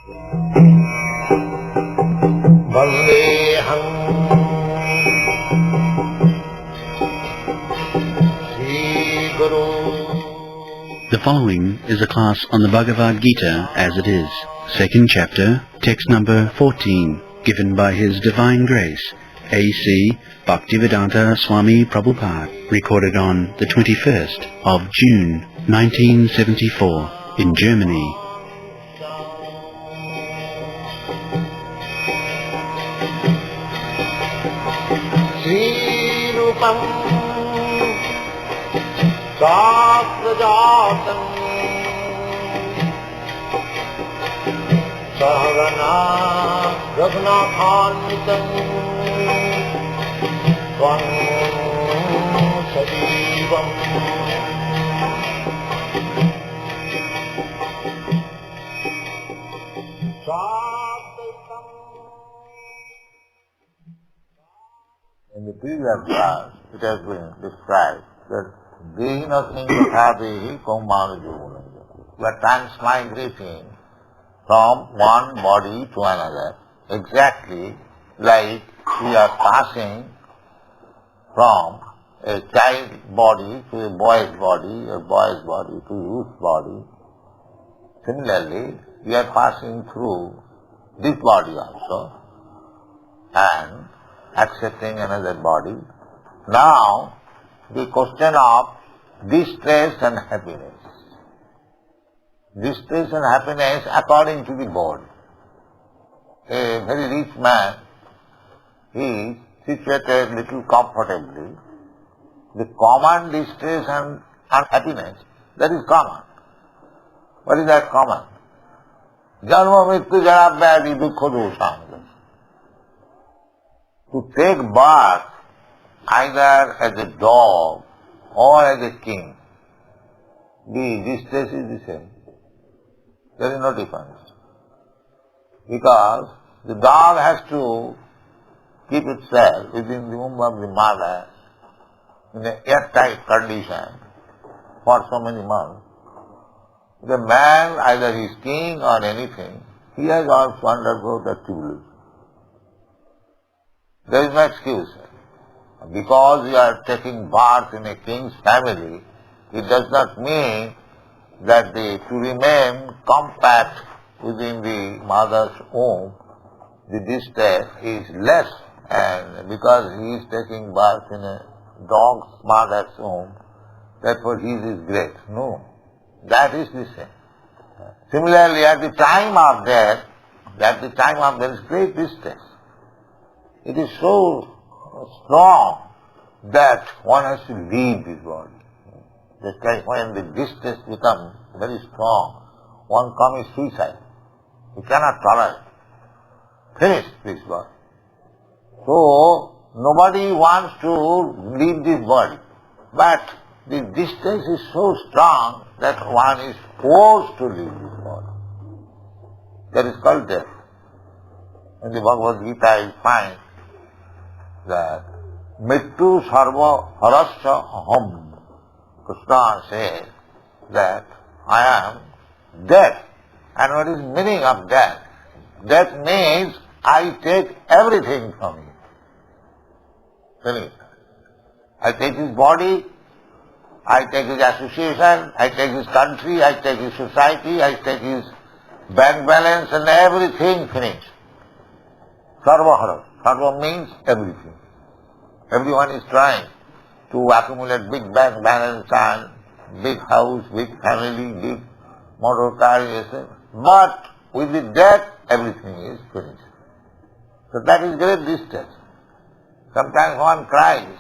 The following is a class on the Bhagavad Gita as it is, second chapter, text number 14, given by His Divine Grace, A.C.Bhaktivedanta Swami Prabhupada, recorded on the 21st of June, 1974, in Germany. Sāsrajatam Sahagana Raghunathanvitam Svam Sadivam In the previous class, it has been described that Dehinasmin Yathadehi Kaumanajoguna. We are transmigrating from one body to another, exactly like we are passing from a child body to a boy's body to a youth's body. Similarly, we are passing through this body also and accepting another body. Now, the question of distress and happiness. Distress and happiness according to the body. A very rich man is situated little comfortably. The common distress and unhappiness, that is common. What is that common? Janma mrityu jara vyadi dukkha dosham. To take birth either as a dog or as a king, the distress is the same. There is no difference. Because the dog has to keep itself within the womb of the mother in an airtight condition for so many months. The man, either he is king or anything, he has also undergone that tribulation. There is no excuse. Because you are taking birth in a king's family, it does not mean that to remain compact within the mother's womb, the distress is less, and because he is taking birth in a dog's mother's womb, therefore his is great. No, that is the same. Similarly, at the time of death, there is great distress. It is so strong that one has to leave this body. Just like when the distress becomes very strong, one commits suicide. He cannot tolerate. Finish this body. So, nobody wants to leave this body. But the distress is so strong that one is forced to leave this body. That is called death. In the Bhagavad Gita you find that Mrityu sarva harasya aham. Krishna says that I am death. And what is the meaning of death? Death means I take everything from you. Finish. I take his body, I take his association, I take his country, I take his society, I take his bank balance and everything finished. Sarva haras. Sarva means everything. Everyone is trying to accumulate big bank balance and big house, big family, big motor car, etc. But with the death, everything is finished. So that is great distress. Sometimes one cries.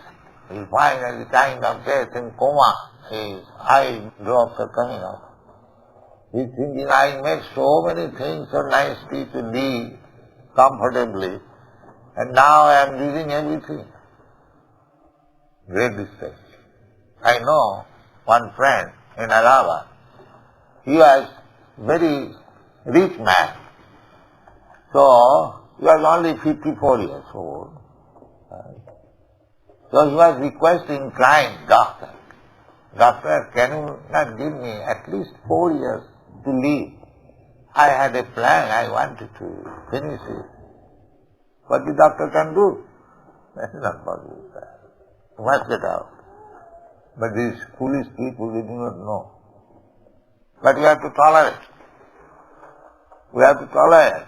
You find at the time of death in coma, his eye drops are coming out. He is thinking, I made so many things so nicely to live comfortably, and now I am losing everything. Great distress. I know one friend in Allahabad. He was very rich man. So, he was only 54 years old. So he was requesting, crying, doctor, can you not give me at least 4 years to live? I had a plan, I wanted to finish it. What the doctor can do? That is not possible. You must get out. But these foolish people, they do not know. But we have to tolerate. We have to tolerate.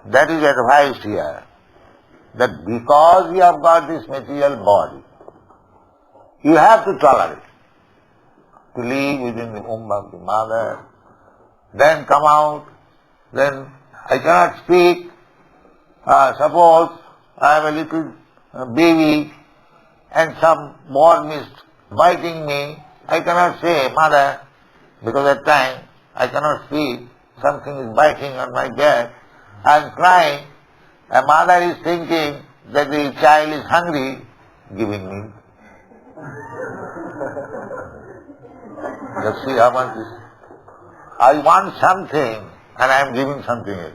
That is advised here. That because you have got this material body, you have to tolerate. To live within the womb of the mother, then come out, then I cannot speak. Suppose I have a little baby and some worm is biting me, I cannot say, Mother, because at time I cannot speak, something is biting on my back, I am crying, a mother is thinking that the child is hungry, giving me. Just see how much is. I want something and I am giving something else.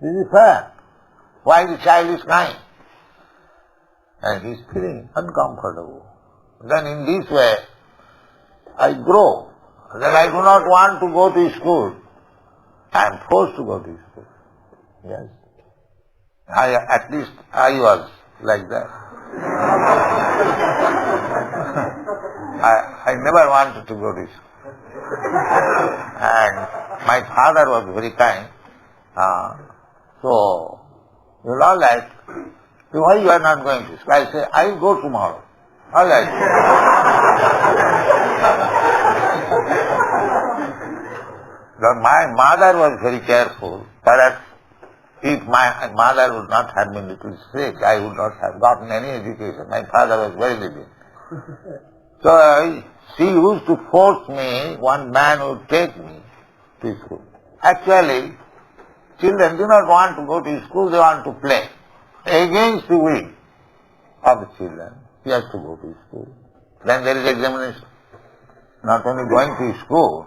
This is fair. Why the child is crying? And he is feeling uncomfortable. Then in this way, I grow. Then I do not want to go to school. I am forced to go to school. Yes. At least I was like that. I never wanted to go to school. And my father was very kind. So, you know, all right, why you are not going to school? I say, I will go tomorrow. All right. Then my mother was very careful. Perhaps if my mother would not have been little sick, I would not have gotten any education. My father was very living. So she used to force me, one man would take me to school. Actually, children do not want to go to school, they want to play. Against the will of the children, he has to go to school. Then there is examination. Not only going to school,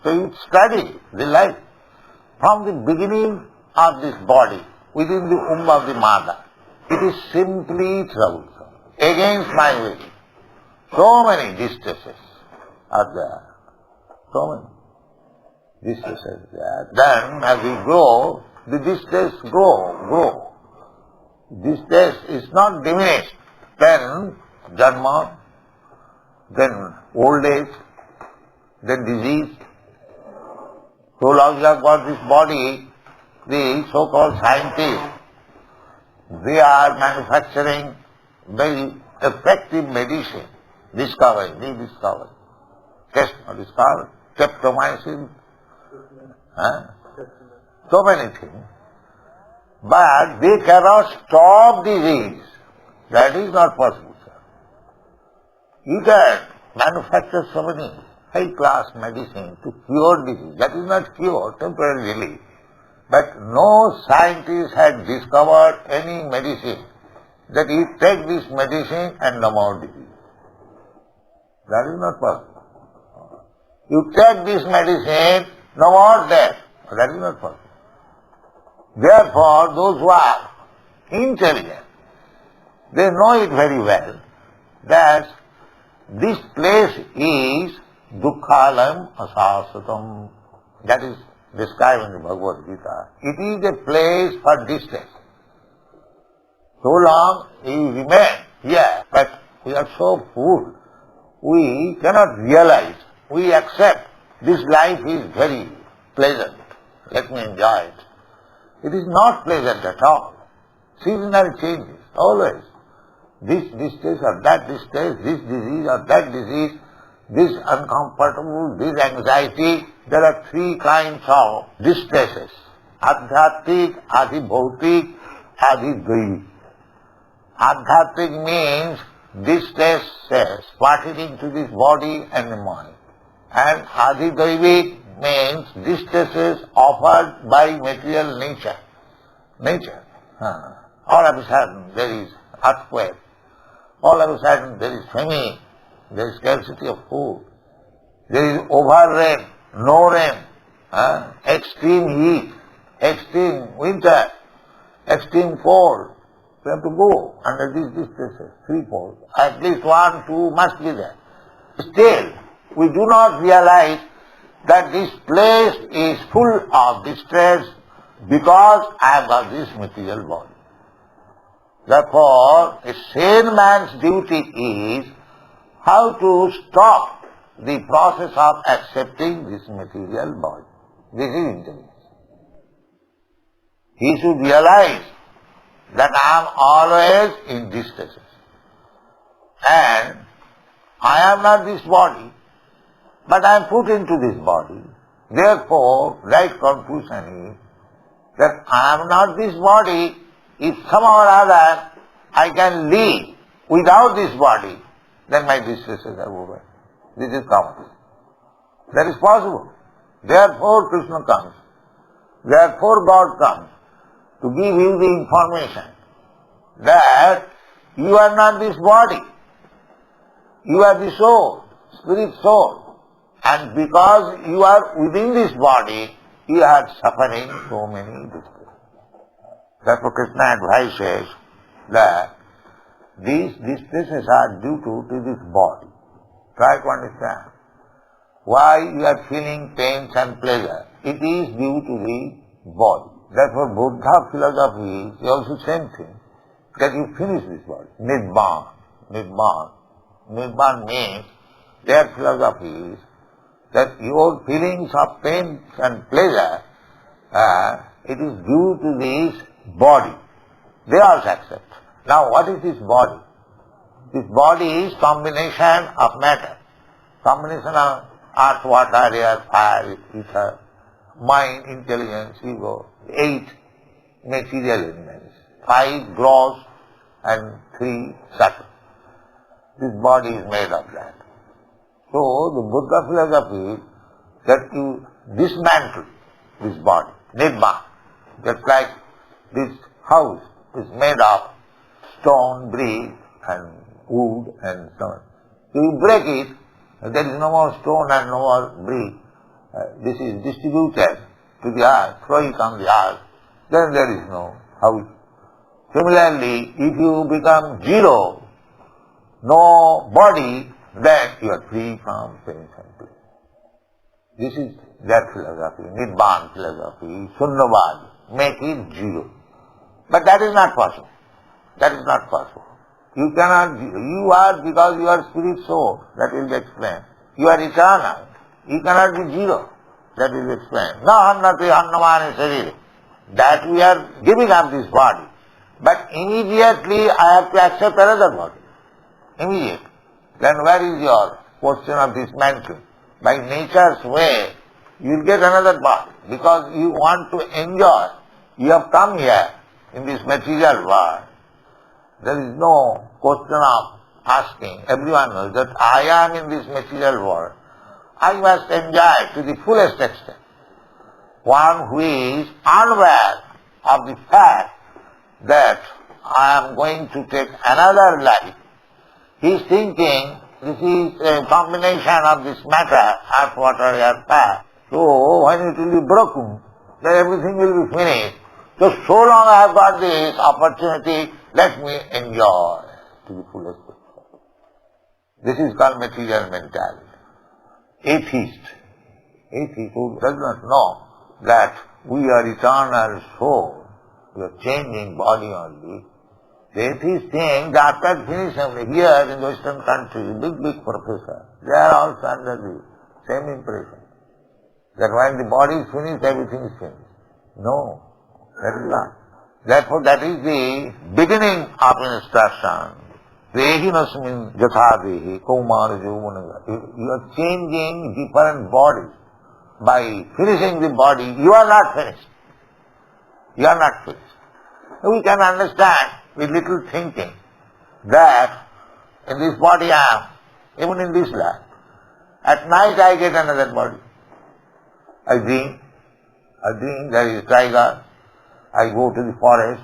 so you study the life from the beginning of this body, within the womb of the mother. It is simply troublesome, against my will. So many distresses are there. So many distresses there. Then as we grow, the distress grow. Distress is not diminished. Then janma, then old age, then disease. So long you have got this body, the so-called scientists, they are manufacturing very effective medicine. Discovery, rediscovery. Test not discovered. Streptomycin. So many things. But they cannot stop disease. That is not possible, sir. You can manufacture so many high-class medicine to cure disease. That is not cure, temporary relief. But no scientist had discovered any medicine that you take this medicine and no more disease. That is not possible. You take this medicine, no more death. That is not possible. Therefore, those who are intelligent, they know it very well that this place is dukkhalam asasatam. That is described in the Bhagavad Gita. It is a place for distress. So long you remain here, but we are so full, we cannot realize, we accept this life is very pleasant, let me enjoy it. It is not pleasant at all. Seasonal changes, always. This distress or that distress, this disease or that disease, this uncomfortable, this anxiety. There are three kinds of distresses. Adhyatmic, adhibhautik, adhidvaitik. Adhyatmic means distresses pertaining to this body and the mind. And adhidvaivik means distresses offered by material nature. All of a sudden there is earthquake. All of a sudden there is famine. There is scarcity of food. There is over rain, no rain. Extreme heat, extreme winter, extreme cold. We have to go under these distresses, threefold. At least 1, 2 must be there. Still, we do not realize that this place is full of distress because I have got this material body. Therefore, a sane man's duty is how to stop the process of accepting this material body. This is intelligence. He should realize that I am always in distress. And I am not this body, but I am put into this body. Therefore, right conclusion is that I am not this body. If somehow or other I can live without this body, then my distresses are over. This is common. That is possible. Therefore Krishna comes. Therefore God comes to give you the information that you are not this body. You are the soul, spirit soul. And because you are within this body, you are suffering so many distresses. Therefore Krishna advises that these distresses are due to this body. Try to understand. Why you are feeling pains and pleasure? It is due to the body. Therefore Buddha philosophy is also same thing, that you finish this body. Nibbana. Nibbana. Nibbana means their philosophy is that your feelings of pain and pleasure, it is due to this body. They also accept. Now what is this body? This body is combination of matter. Combination of earth, water, air, fire, ether, mind, intelligence, ego. 8 material elements. 5 gross and 3 subtle. This body is made of that. So the Buddha philosophy is that you dismantle this body, nibbana. Just like this house is made of stone, brick and wood and so on. So you break it, there is no more stone and no more brick. This is distributed to the earth, throw it on the earth, then there is no house. Similarly, if you become zero, no body, then you are free from pain and pleasure. This is their philosophy, Nibbana philosophy, Sunnavad, make it zero. But that is not possible. That is not possible. You cannot, you are, because you are spirit soul, that will be explained. You are eternal. You cannot be zero. That will be explained. Na hannati hannamani sarire. That we are giving up this body. But immediately I have to accept another body. Immediately. Then where is your question of dismantling? By nature's way, you will get another body. Because you want to enjoy. You have come here in this material world. There is no question of asking. Everyone knows that I am in this material world. I must enjoy to the fullest extent. One who is unaware of the fact that I am going to take another life, he is thinking this is a combination of this matter, earth, water, air, fire. So when it will be broken, then everything will be finished. So long I have got this opportunity, let me enjoy to the fullest extent. This is called material mentality. Atheist who does not know that we are eternal soul, we are changing body only. The atheist think that after finishing here in the Western countries, big professors, they are also under the same impression. That when the body is finished, everything is finished. No, that is not. Therefore that is the beginning of instruction. Vehinasmin jathadehi kaumara jauvananga. You are changing different bodies. By finishing the body, you are not finished. You are not finished. We can understand with little thinking that in this body I am, even in this life. At night I get another body. I dream there is a tiger. I go to the forest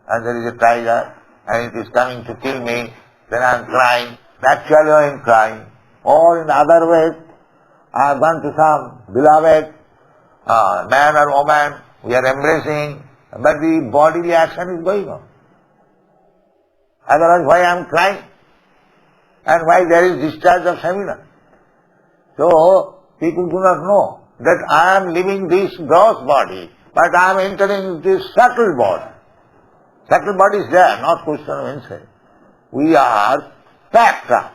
and there is a tiger and it is coming to kill me. Then I am crying. Naturally I am crying. Or in other ways, I have gone to some beloved man or woman, we are embracing, but the bodily action is going on. Otherwise, why I am crying? And why there is discharge of stamina? So, People do not know that I am living this gross body, but I am entering this subtle body. Subtle body is there, not question of inside. We are packed up.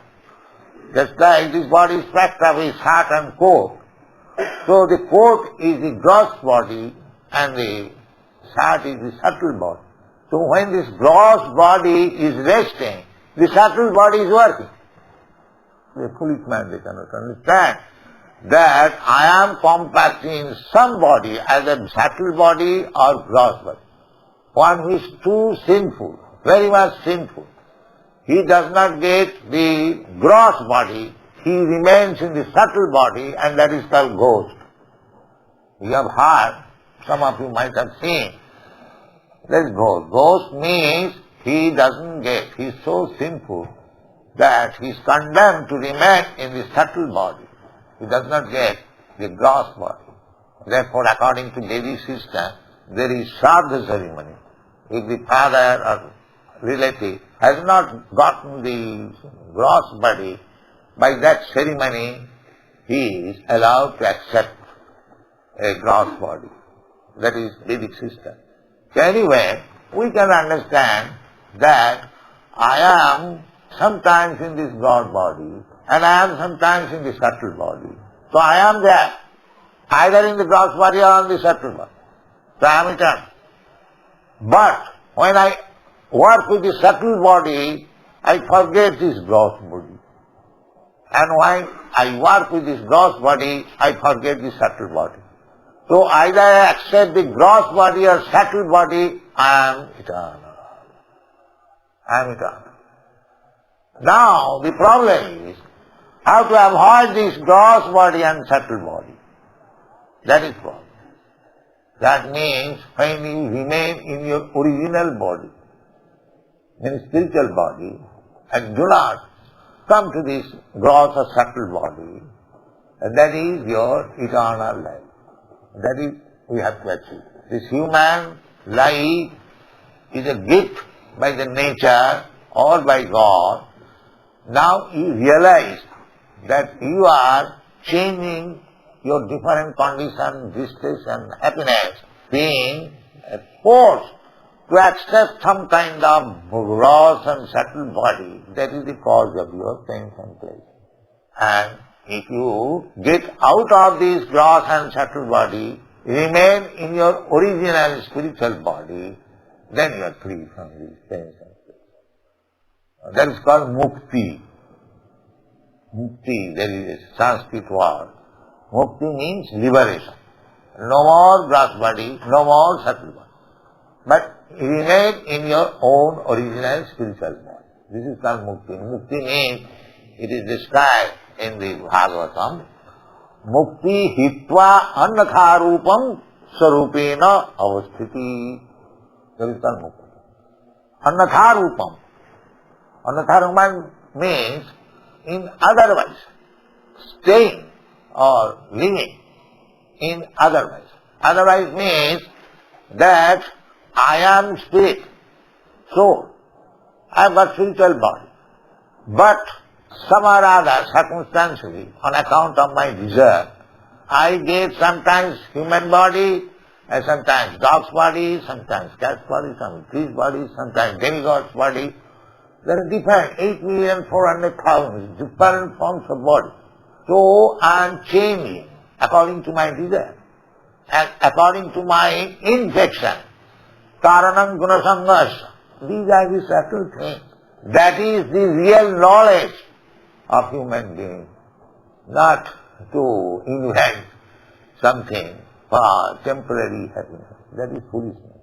Just like this body is packed up with heart and coat. So the coat is the gross body and the heart is the subtle body. So when this gross body is resting, the subtle body is working. The foolish man, they cannot understand that I am compacting some body as a subtle body or gross body. One who is too sinful, very much sinful, he does not get the gross body, he remains in the subtle body, and that is called ghost. You have heard, some of you might have seen, that is ghost. Ghost means he doesn't get, he is so sinful that he is condemned to remain in the subtle body. He does not get the gross body. Therefore, according to Vedic system, there is Shraddha ceremony. If the father or relative has not gotten the gross body, by that ceremony he is allowed to accept a gross body. That is Vedic system. So anyway, we can understand that I am sometimes in this gross body and I am sometimes in the subtle body. So I am there, either in the gross body or in the subtle body. So I am eternal. But when I work with the subtle body, I forget this gross body. And when I work with this gross body, I forget the subtle body. So either I accept the gross body or subtle body, I am eternal. I am eternal. Now the problem is how to avoid this gross body and subtle body. That is problem. That means when you remain in your original body, in spiritual body, and do not come to this gross or subtle body, and that is your eternal life. That is we have to achieve. This human life is a gift by the nature or by God. Now you realize that you are changing your different conditions, distress and happiness, being forced to accept some kind of gross and subtle body. That is the cause of your pain and pleasure. And if you get out of this gross and subtle body, remain in your original spiritual body, then you are free from these pains and pleasure. That is called mukti. Mukti, there is a Sanskrit word. Mukti means liberation. No more gross body, no more subtle body. But remain in your own original spiritual body. This is called mukti. Mukti means, it is described in the Bhagavatam, mukti hitva annatharupam sarupena avasthiti. That is called mukti. Annatharupam. Annatharupam means in otherwise, staying or living in otherwise. Otherwise means that I am spirit, soul. I have got spiritual body. But some or other, circumstantially, on account of my desire, I get sometimes human body, and sometimes dog's body, sometimes cat's body, sometimes tree's body, sometimes demigod's body. There are different 8,400,000 different forms of body. So I am changing according to my desire and according to my infection. Karanam gunasangasya. These are the subtle things. That is the real knowledge of human being. Not to invent something for temporary happiness. That is foolishness.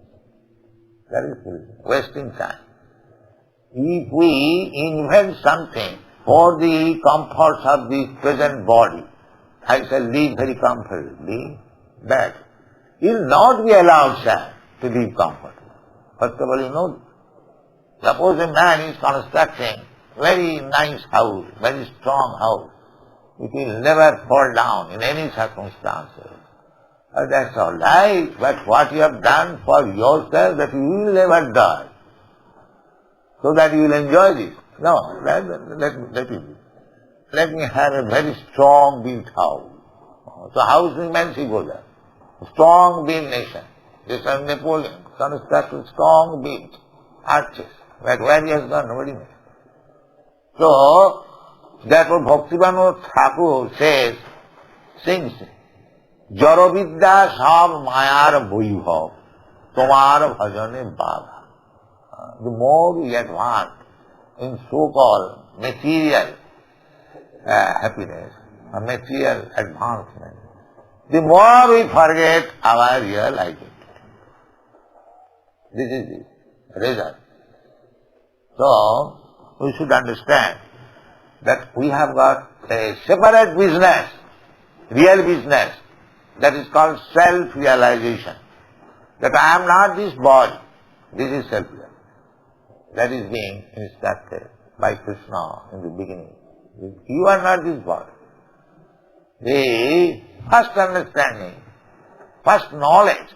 That is foolishness. Wasting time. If we invent something for the comforts of the present body, I shall live very comfortably, that you will not be allowed, sir, to live comfortably. First of all, you know, suppose a man is constructing very nice house, very strong house. It will never fall down in any circumstances. That's all right, but what you have done for yourself, that you will never die, so that you will enjoy this. No, let me have a very strong built house. So how is human she goes there? A strong beam nation. Just as Napoleon constructed strong beams, arches. But where he has gone, nobody knows. So, therefore Bhaktivinoda Thakur says, sings, Jaravidya sab mayar bhuibhav, tomar bhajane baba. The more we advance in so-called material happiness, or material advancement, the more we forget our real identity. This is the result. So, we should understand that we have got a separate business, real business, that is called self-realization. That I am not this body, this is self-realization. That is being instructed by Krishna in the beginning. You are not this body. The first understanding, first knowledge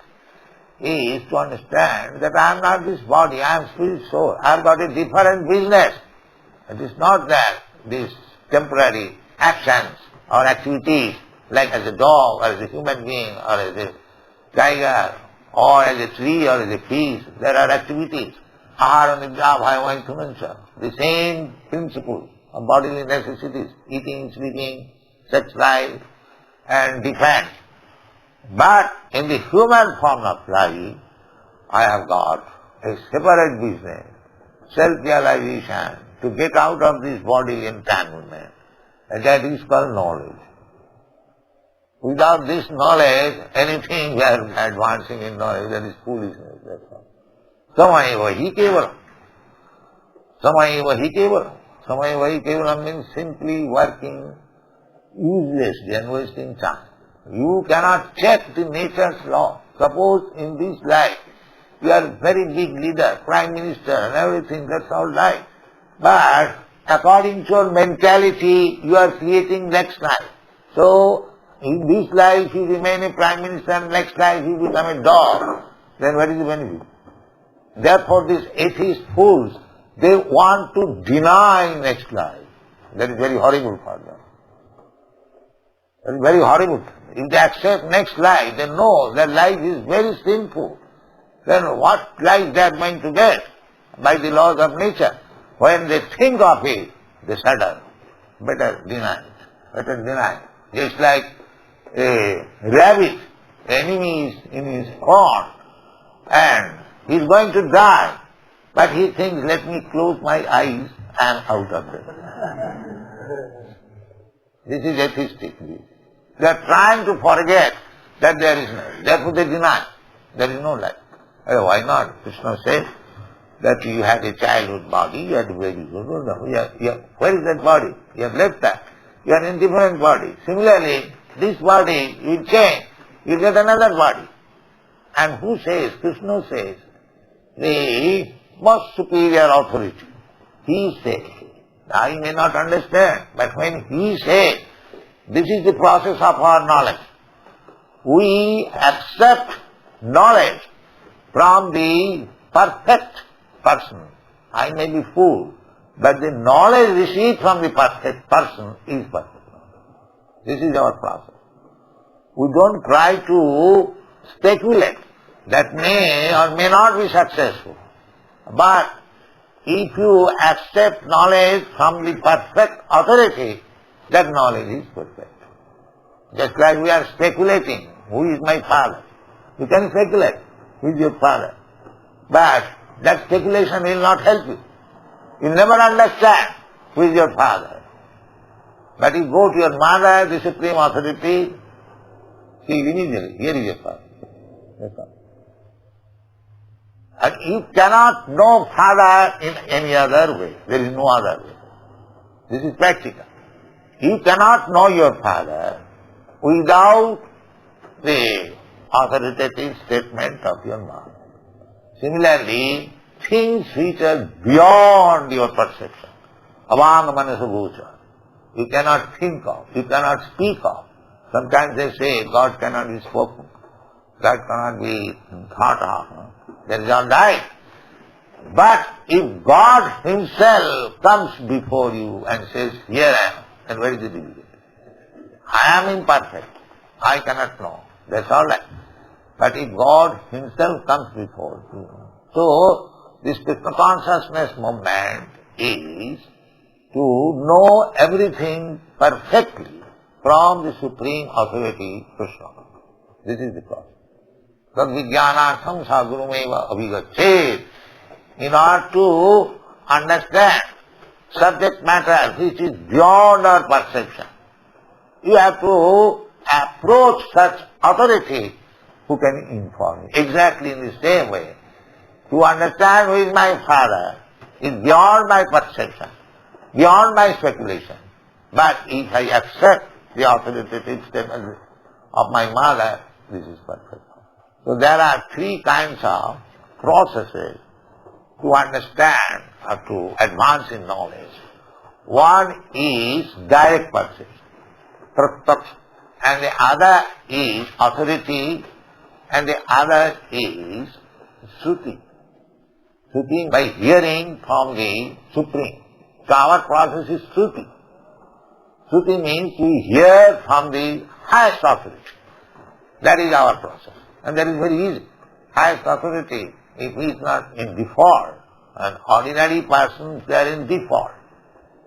is to understand that I am not this body, I am spirit soul. I have got a different business. It is not that these temporary actions or activities, like as a dog or as a human being or as a tiger or as a tree or as a fish, there are activities. Ahara nidra bhaya vaikumancha. The same principle of bodily necessities, eating, sleeping, sex life and defense. But in the human form of life, I have got a separate business, self-realization, to get out of this body entanglement. And that is called knowledge. Without this knowledge, anything we are advancing in knowledge, that is foolishness. That's all. Samayeva hi kevalam. Samayeva hi kevalam. Samayeva hi kevalam means simply working uselessly and wasting time. You cannot check the nature's law. Suppose in this life you are a very big leader, prime minister and everything, that's all right. But according to your mentality, you are creating next life. So, in this life you remain a prime minister and next life you become a dog. Then what is the benefit? Therefore these atheist fools, they want to deny next life. That is very horrible for them. That is very horrible. If they accept next life, they know that life is very sinful. Then what life they are going to get? By the laws of nature. When they think of it, they shudder. Better deny it. Better deny it. Just like a rabbit, the enemy is in his pond and he is going to die. But he thinks, let me close my eyes, I am out of it. This is atheistic view. They are trying to forget that there is no. Therefore they deny. There is no life. Why not? Krishna says that you had a childhood body, you had a baby. Where is that body? You have left that. You are in different body. Similarly, this body will change. You get another body. And who says? Krishna says, the most superior authority. He says. I may not understand, but when he says, this is the process of our knowledge. We accept knowledge from the perfect person. I may be fool, but the knowledge received from the perfect person is perfect. This is our process. We don't try to speculate that may or may not be successful. But if you accept knowledge from the perfect authority, that knowledge is perfect. Just like we are speculating, who is my father? You can speculate, who is your father? But that speculation will not help you. You never understand who is your father. But you go to your mother, the supreme authority, she immediately, here is your father. That's all. And you cannot know father in any other way. There is no other way. This is practical. You cannot know your father without the authoritative statement of your mother. Similarly, things which are beyond your perception, among manasa, you cannot think of, you cannot speak of. Sometimes they say God cannot be spoken, God cannot be thought of. That is all right. But if God Himself comes before you and says, here I am, then where is the difficulty? I am imperfect. I cannot know. That's all right. But if God Himself comes before you. So, this Krishna consciousness movement is to know everything perfectly from the Supreme Authority, Krishna. This is the process. Tad vijnanatham sadgurumeva abhigachet. In order to understand subject matter which is beyond our perception, you have to approach such authority who can inform you. Exactly in the same way. To understand who is my father is beyond my perception, beyond my speculation. But if I accept the authoritative statement of my mother, this is perfect. So there are three kinds of processes to understand or to advance in knowledge. One is direct perception, pratyaksh, and the other is authority, and the other is shruti. Shruti by hearing from the Supreme. So our process is shruti. Shruti means we hear from the highest authority. That is our process. And that is very easy. Highest authority, if he is not in default, an ordinary person, they are in default.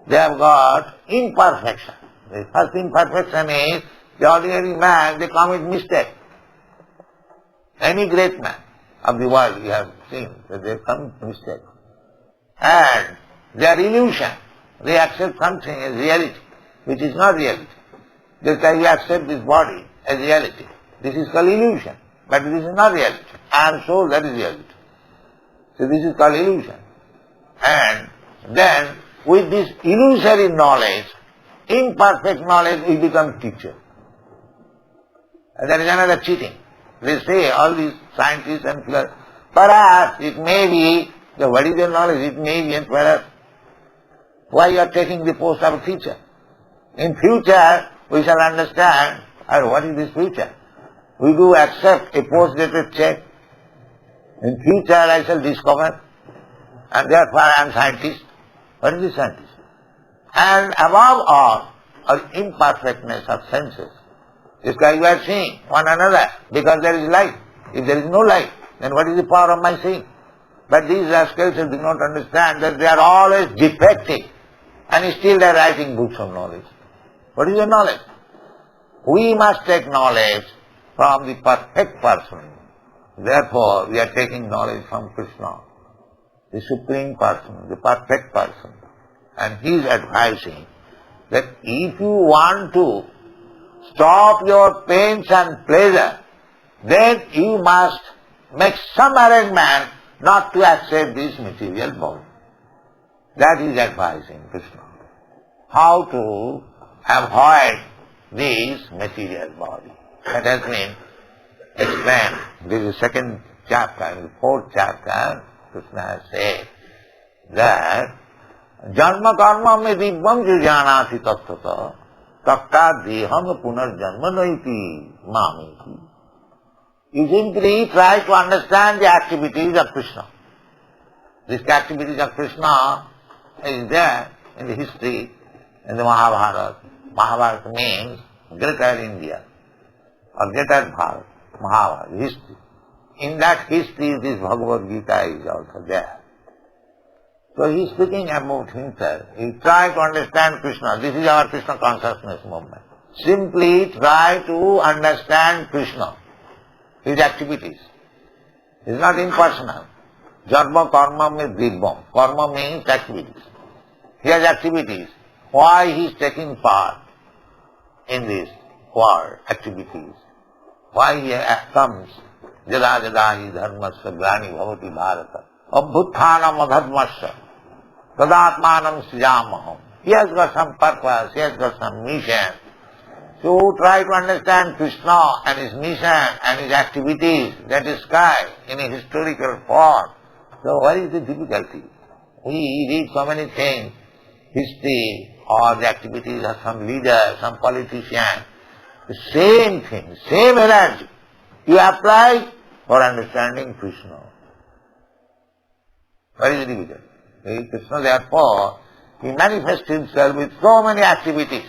They have got imperfection. The first imperfection is the ordinary man, they commit mistake. Any great man of the world you have seen that they commit mistake. And their illusion, they accept something as reality, which is not reality. Just like we accept this body as reality. This is called illusion, but this is not reality. I am soul, that is reality. So this is called illusion. And then with this illusory knowledge, imperfect knowledge, we become teacher. And that is another cheating. They say, all these scientists and philosophers, perhaps it may be, what is your knowledge? It may be, and perhaps, why you are taking the post of a teacher? In future, we shall understand, what is this future? We do accept a post-dated check. In future, I shall discover, and therefore I am scientist. What is the scientist? And above all, our imperfectness of senses. This guy you are seeing one another because there is light. If there is no light, then what is the power of my seeing? But these rascals do not understand that they are always defective and still they are writing books of knowledge. What is your knowledge? We must take knowledge from the perfect person. Therefore, we are taking knowledge from Krishna, the Supreme Person, the perfect person. And he is advising that if you want to stop your pains and pleasure, then you must make some arrangement not to accept this material body. That is advising Krishna. How to avoid this material body. That has been explained. This is the second chapter. In the fourth chapter, Krishna has said that Janma karma me dibbam jujanati tattvata takta deham punarjanma naiti mamiti. You simply try to understand the activities of Krishna. These activities of Krishna is there in the history, in the Mahabharata. Mahabharata means greater India, or greater Bharat, Mahabharata, history. In that history, this Bhagavad Gita is also there. So he is speaking about himself. He tries to understand Krishna. This is our Krishna consciousness movement. Simply try to understand Krishna, his activities. It is not impersonal. Janma karma me dibbam. Karma means activities. He has activities. Why he is taking part in this world, activities? Why he comes? Jada jada hi dharmasya grani bhavati bharata. Abhutthana adharmasya. Tadatmanam srijamaham. He has got some purpose, he has got some mission. So try to understand Krishna and his mission and his activities, that is sky, in a historical form. So what is the difficulty? We read so many things, history or the activities of some leader, some politician. The same thing, same energy you apply for understanding Krishna. What is the difficulty? Krishna therefore, he manifests himself with so many activities.